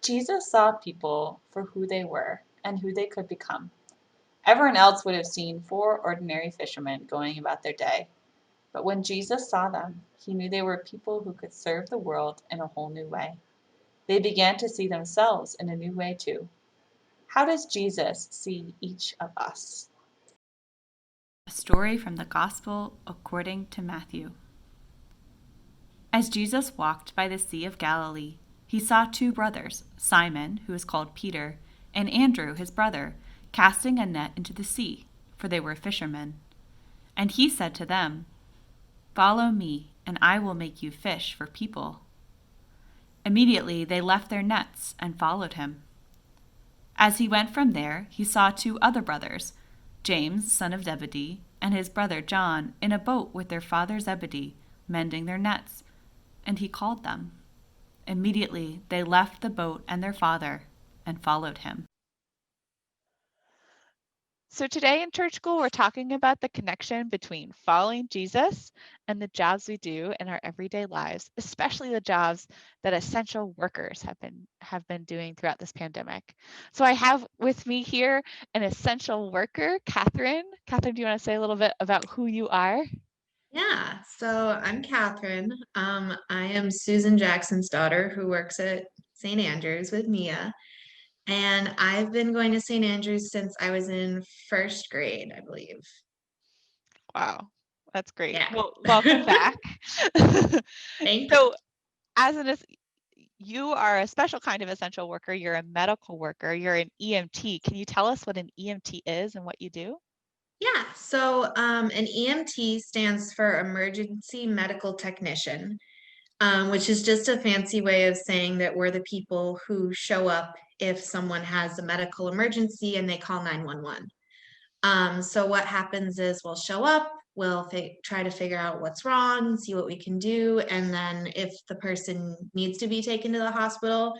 Jesus saw people for who they were and who they could become. Everyone else would have seen four ordinary fishermen going about their day. But when Jesus saw them, he knew they were people who could serve the world in a whole new way. They began to see themselves in a new way too. How does Jesus see each of us? A story from the Gospel according to Matthew. As Jesus walked by the Sea of Galilee, he saw two brothers, Simon, who is called Peter, and Andrew, his brother, casting a net into the sea, for they were fishermen. And he said to them, "Follow me, and I will make you fish for people." Immediately they left their nets and followed him. As he went from there, he saw two other brothers, James, son of Zebedee, and his brother John, in a boat with their father Zebedee, mending their nets, and he called them. Immediately they left the boat and their father and followed him. So today in Church School, we're talking about the connection between following Jesus and the jobs we do in our everyday lives, especially the jobs that essential workers have been doing throughout this pandemic. So I have with me here an essential worker, Catherine. Catherine, do you want to say a little bit about who you are? Yeah, so I'm Catherine. I am Susan Jackson's daughter who works at St. Andrews with Mia. And I've been going to St. Andrews since I was in first grade, I believe. Wow, that's great. Yeah. Well, welcome back. Thank you. So you are a special kind of essential worker. You're a medical worker. You're an EMT. Can you tell us what an EMT is and what you do? Yeah, so an EMT stands for Emergency Medical Technician, which is just a fancy way of saying that we're the people who show up if someone has a medical emergency and they call 911. So what happens is we'll show up, we'll try to figure out what's wrong, see what we can do, and then if the person needs to be taken to the hospital,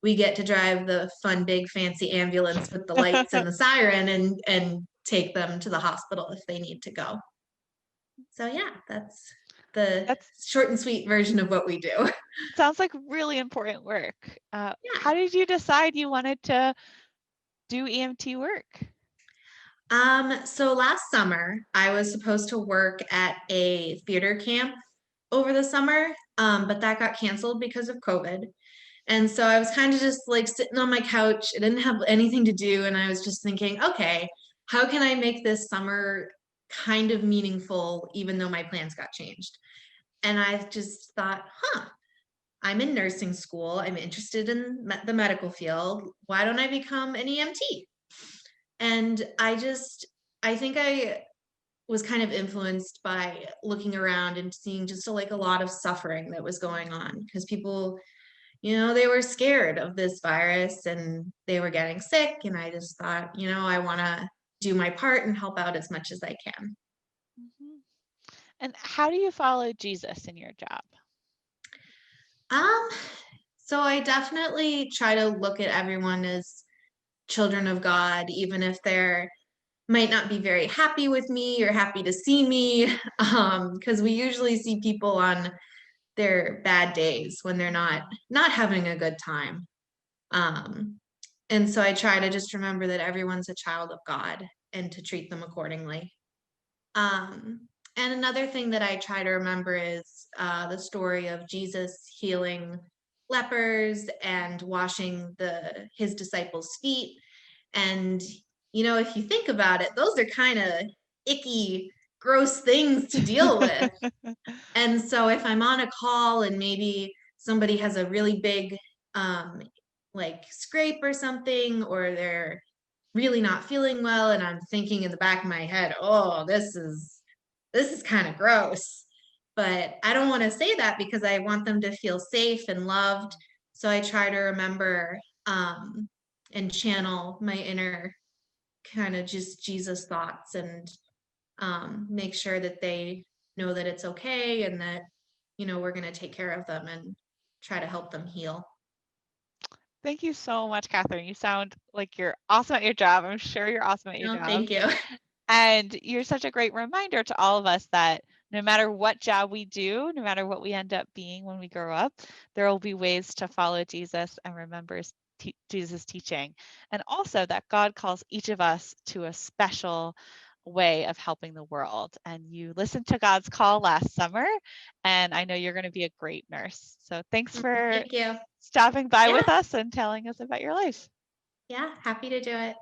we get to drive the fun, big, fancy ambulance with the lights and the siren and take them to the hospital if they need to go. So yeah, that's the short and sweet version of what we do. Sounds like really important work. Yeah. How did you decide you wanted to do EMT work? So last summer, I was supposed to work at a theater camp over the summer, but that got canceled because of COVID. And so I was kind of just like sitting on my couch. I didn't have anything to do. And I was just thinking, okay, how can I make this summer kind of meaningful, even though my plans got changed? And I just thought, I'm in nursing school. I'm interested in the medical field. Why don't I become an EMT? And I think I was kind of influenced by looking around and seeing just like a lot of suffering that was going on because people, they were scared of this virus and they were getting sick. And I just thought, I want to do my part and help out as much as I can. Mm-hmm. And how do you follow Jesus in your job? So I definitely try to look at everyone as children of God, even if they're might not be very happy with me or happy to see me, because we usually see people on their bad days when they're not having a good time. And so I try to just remember that everyone's a child of God and to treat them accordingly. And another thing that I try to remember is the story of Jesus healing lepers and washing his disciples' feet. And if you think about it, those are kind of icky, gross things to deal with. And so if I'm on a call and maybe somebody has a really big like scrape or something, or they're really not feeling well, and I'm thinking in the back of my head, oh, this is kind of gross. But I don't want to say that because I want them to feel safe and loved. So I try to remember and channel my inner kind of just Jesus thoughts and make sure that they know that it's okay and that, we're going to take care of them and try to help them heal. Thank you so much, Catherine. You sound like you're awesome at your job. I'm sure you're awesome at your job. Thank you. And you're such a great reminder to all of us that no matter what job we do, no matter what we end up being when we grow up, there will be ways to follow Jesus and remember Jesus' teaching, and also that God calls each of us to a special way of helping the world. And you listened to God's call last summer, and I know you're going to be a great nurse. So thanks for Thank you. stopping by Yeah. with us and telling us about your life. Yeah, happy to do it.